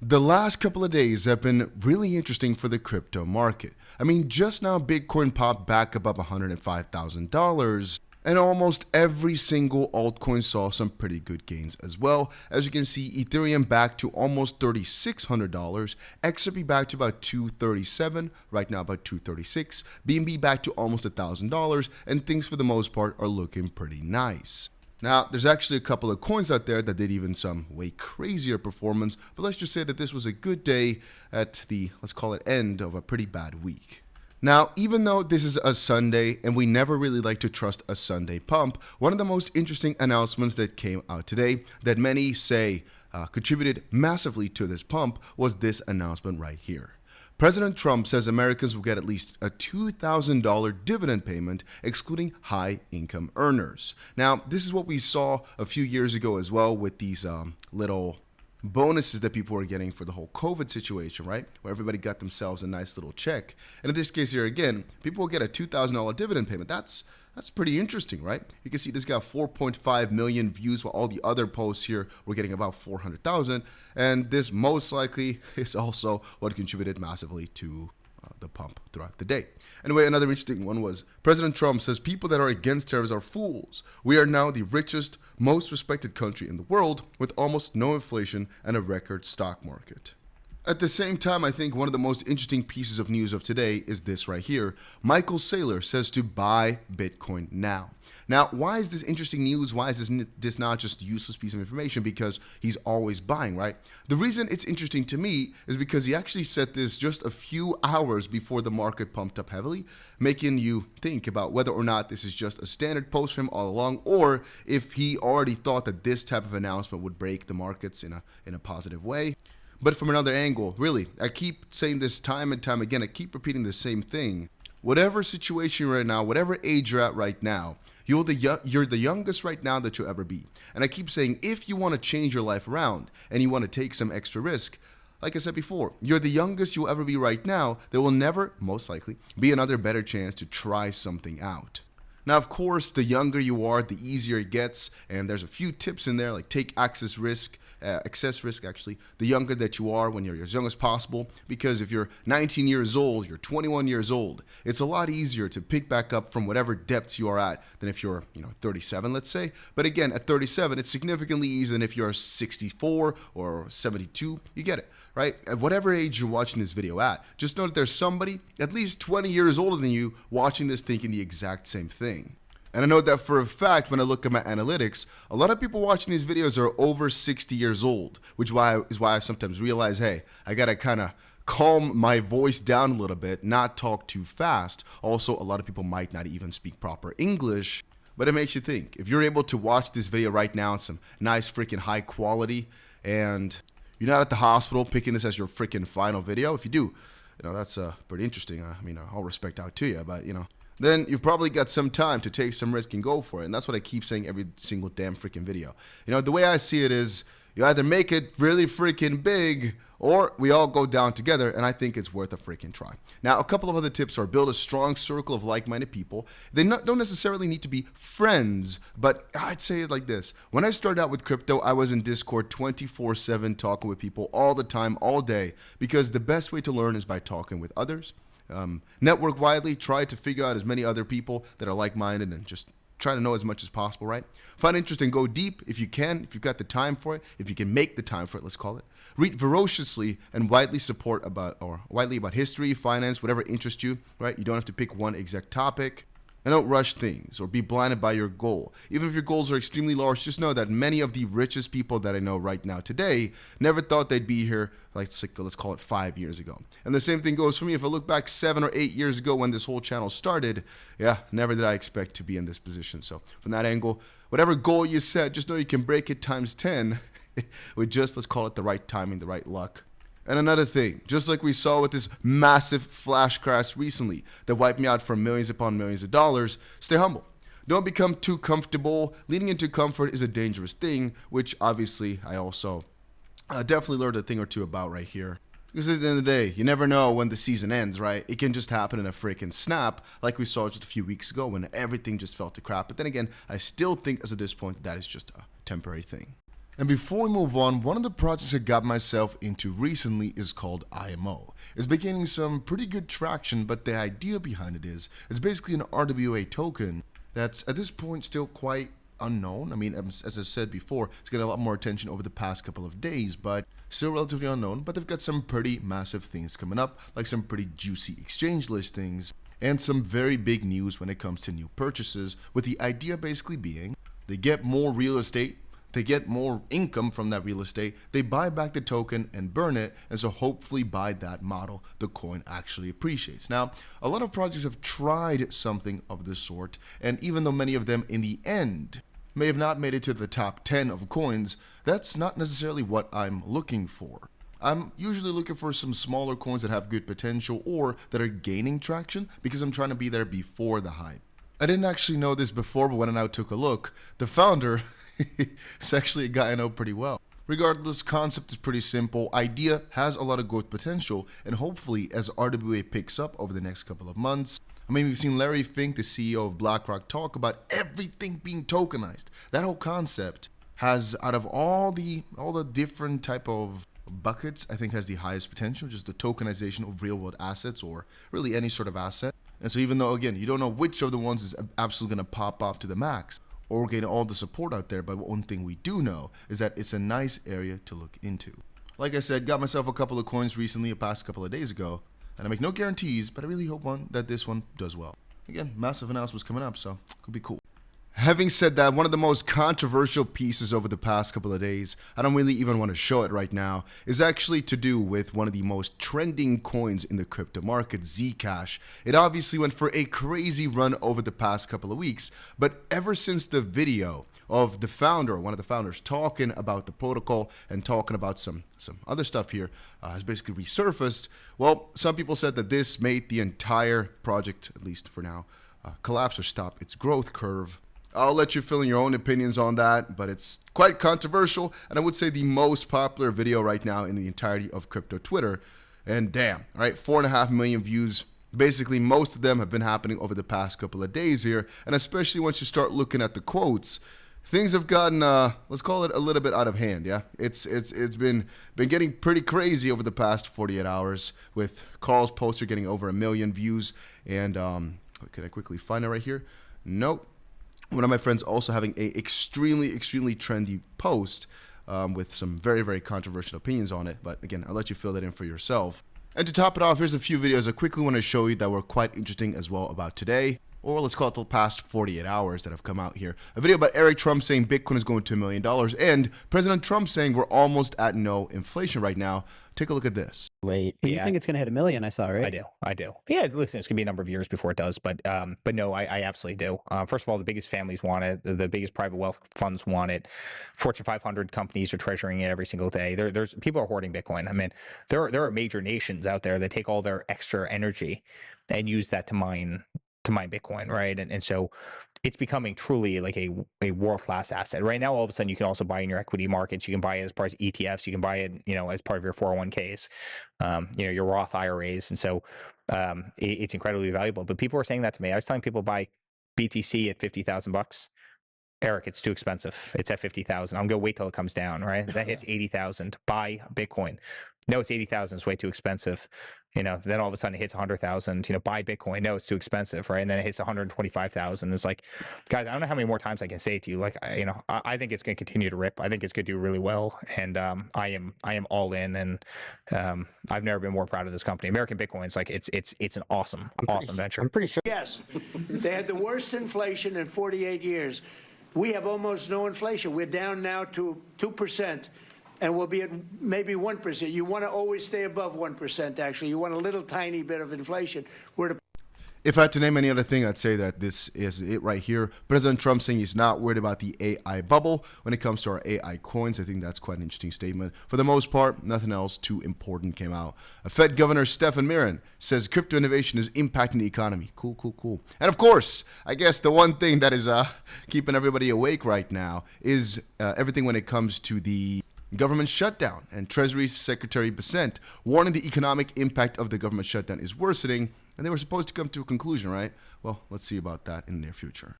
The last couple of days have been really interesting for the crypto market. I mean, just now Bitcoin popped back above $105,000, and almost every single altcoin saw some pretty good gains as well. As you can see, Ethereum back to almost $3,600, XRP back to about $237, right now about $236, BNB back to almost $1,000, and things for the most part are looking pretty nice. Now, there's actually a couple of coins out there that did even some way crazier performance, but let's just say that this was a good day at the, let's call it, end of a pretty bad week. Now, even though this is a Sunday and we never really like to trust a Sunday pump, one of the most interesting announcements that came out today that many say contributed massively to this pump was this announcement right here. President Trump says Americans will get at least a $2,000 dividend payment, excluding high-income earners. Now, this is what we saw a few years ago as well with these little bonuses that people were getting for the whole COVID situation, right? Where everybody got themselves a nice little check. And in this case here again, people will get a $2,000 dividend payment. That's pretty interesting, right? You can see this got 4.5 million views while all the other posts here were getting about 400,000. And this most likely is also what contributed massively to the pump throughout the day. Anyway, another interesting one was President Trump says people that are against tariffs are fools. We are now the richest, most respected country in the world with almost no inflation and a record stock market. At the same time, I think one of the most interesting pieces of news of today is this right here. Michael Saylor says to buy Bitcoin now. Now, why is this interesting news? Why is this not just a useless piece of information? Because he's always buying, right? The reason it's interesting to me is because he actually said this just a few hours before the market pumped up heavily, making you think about whether or not this is just a standard post from him all along, or if he already thought that this type of announcement would break the markets in a positive way. But from another angle, really, I keep saying this time and time again, I keep repeating the same thing. Whatever situation you're right now, whatever age you're at right now, you're the youngest right now that you'll ever be. And I keep saying, if you want to change your life around and you want to take some extra risk, like I said before, you're the youngest you'll ever be right now. There will never, most likely, be another better chance to try something out. Now, of course, the younger you are, the easier it gets, and there's a few tips in there, like take excess risk, the younger that you are when you're as young as possible, because if you're 19 years old, you're 21 years old, it's a lot easier to pick back up from whatever depths you are at than if you're 37, let's say. But again, at 37, it's significantly easier than if you're 64 or 72. You get it, right? At whatever age you're watching this video at, just know that there's somebody at least 20 years older than you watching this thinking the exact same thing. And I know that for a fact when I look at my analytics, a lot of people watching these videos are over 60 years old, which is why I sometimes realize, hey, I gotta kind of calm my voice down a little bit, not talk too fast. Also, a lot of people might not even speak proper English, but it makes you think. If you're able to watch this video right now in some nice freaking high quality, and you're not at the hospital picking this as your freaking final video, if you do, that's pretty interesting. I mean, all respect out to you, but then you've probably got some time to take some risk and go for it. And that's what I keep saying every single damn freaking video. The way I see it is you either make it really freaking big or we all go down together, and I think it's worth a freaking try. Now, a couple of other tips are build a strong circle of like-minded people. They don't necessarily need to be friends, but I'd say it like this. When I started out with crypto, I was in Discord 24/7 talking with people all the time, all day, because the best way to learn is by talking with others. Network widely, try to figure out as many other people that are like-minded and just try to know as much as possible, right? Find interest and go deep if you can, if you've got the time for it, if you can make the time for it, let's call it. Read ferociously and widely about history, finance, whatever interests you, right? You don't have to pick one exact topic. And don't rush things or be blinded by your goal. Even if your goals are extremely large, just know that many of the richest people that I know right now today never thought they'd be here, let's call it 5 years ago. And the same thing goes for me. If I look back 7 or 8 years ago when this whole channel started, never did I expect to be in this position. So from that angle, whatever goal you set, just know you can break it times 10 with just, let's call it the right timing, the right luck. And another thing, just like we saw with this massive flash crash recently that wiped me out for millions upon millions of dollars, stay humble. Don't become too comfortable. Leaning into comfort is a dangerous thing, which obviously I also definitely learned a thing or two about right here. Because at the end of the day, you never know when the season ends, right? It can just happen in a freaking snap, like we saw just a few weeks ago when everything just fell to crap. But then again, I still think as of this point that is just a temporary thing. And before we move on, one of the projects I got myself into recently is called IMO. It's been gaining some pretty good traction, but the idea behind it is it's basically an RWA token that's at this point still quite unknown. I mean, as I said before, it's getting a lot more attention over the past couple of days, but still relatively unknown. But they've got some pretty massive things coming up, like some pretty juicy exchange listings and some very big news when it comes to new purchases, with the idea basically being they get more real estate, they get more income from that real estate, they buy back the token and burn it, and so hopefully by that model, the coin actually appreciates. Now, a lot of projects have tried something of this sort, and even though many of them in the end may have not made it to the top 10 of coins, that's not necessarily what I'm looking for. I'm usually looking for some smaller coins that have good potential or that are gaining traction because I'm trying to be there before the hype. I didn't actually know this before, but when I now took a look, the founder is actually a guy I know pretty well. Regardless, concept is pretty simple. Idea has a lot of growth potential, and hopefully as RWA picks up over the next couple of months, I mean, we've seen Larry Fink, the CEO of BlackRock, talk about everything being tokenized. That whole concept has, out of all the different type of buckets, I think has the highest potential, just the tokenization of real world assets or really any sort of asset. And so even though, again, you don't know which of the ones is absolutely going to pop off to the max or gain all the support out there, but one thing we do know is that it's a nice area to look into. Like I said, got myself a couple of coins recently, a past couple of days ago, and I make no guarantees, but I really hope that this one does well. Again, massive announcements coming up, so it could be cool. Having said that, one of the most controversial pieces over the past couple of days, I don't really even want to show it right now, is actually to do with one of the most trending coins in the crypto market, Zcash. It obviously went for a crazy run over the past couple of weeks, but ever since the video of the founder, one of the founders, talking about the protocol and talking about some other stuff here, has basically resurfaced. Well, some people said that this made the entire project, at least for now, collapse or stop its growth curve. I'll let you fill in your own opinions on that, but it's quite controversial, and I would say the most popular video right now in the entirety of crypto Twitter. And damn, all right, 4.5 million views. Basically, most of them have been happening over the past couple of days here, and especially once you start looking at the quotes, things have gotten, let's call it a little bit out of hand, yeah? It's been getting pretty crazy over the past 48 hours, with Carl's poster getting over 1 million views, and, can I quickly find it right here? Nope. One of my friends also having a extremely trendy post with some very, very controversial opinions on it. But again, I'll let you fill that in for yourself. And to top it off, here's a few videos I quickly want to show you that were quite interesting as well about today. Or let's call it the past 48 hours that have come out here. A video about Eric Trump saying Bitcoin is going to $1 million, and President Trump saying we're almost at no inflation right now. Take a look at this. Late. You think it's going to hit 1 million? I saw, right? I do. Yeah, listen, it's going to be a number of years before it does, but no, I absolutely do. First of all, the biggest families want it. The biggest private wealth funds want it. Fortune 500 companies are treasuring it every single day. There's people are hoarding Bitcoin. I mean, there are major nations out there that take all their extra energy and use that to mine Bitcoin, right? And so it's becoming truly like a world-class asset. Right now, all of a sudden, you can also buy in your equity markets. You can buy it as part of ETFs. You can buy it, as part of your 401ks, your Roth IRAs. And so it's incredibly valuable. But people were saying that to me. I was telling people buy BTC at $50,000. Eric, it's too expensive. It's at 50,000. I'm gonna wait till it comes down, right? That hits 80,000 to buy Bitcoin. No, it's 80,000. It's way too expensive. Then all of a sudden it hits 100,000. Buy Bitcoin. No, it's too expensive, right? And then it hits 125,000. It's like, guys, I don't know how many more times I can say it to you. Like, I think it's gonna continue to rip. I think it's gonna do really well, and I am all in. And I've never been more proud of this company. American Bitcoin's like it's an awesome venture. I'm pretty sure. Yes, they had the worst inflation in 48 years. We have almost no inflation. We're down now to 2%, and we'll be at maybe 1%. You want to always stay above 1%, actually. You want a little tiny bit of inflation. We're at If I had to name any other thing, I'd say that this is it right here. President Trump saying he's not worried about the AI bubble when it comes to our AI coins. I think that's quite an interesting statement. For the most part, nothing else too important came out. Fed Governor Stephen Mayne says crypto innovation is impacting the economy. Cool. And of course, I guess the one thing that is keeping everybody awake right now is everything when it comes to the government shutdown, and Treasury Secretary Bessent warning the economic impact of the government shutdown is worsening, and they were supposed to come to a conclusion, right? Well, let's see about that in the near future.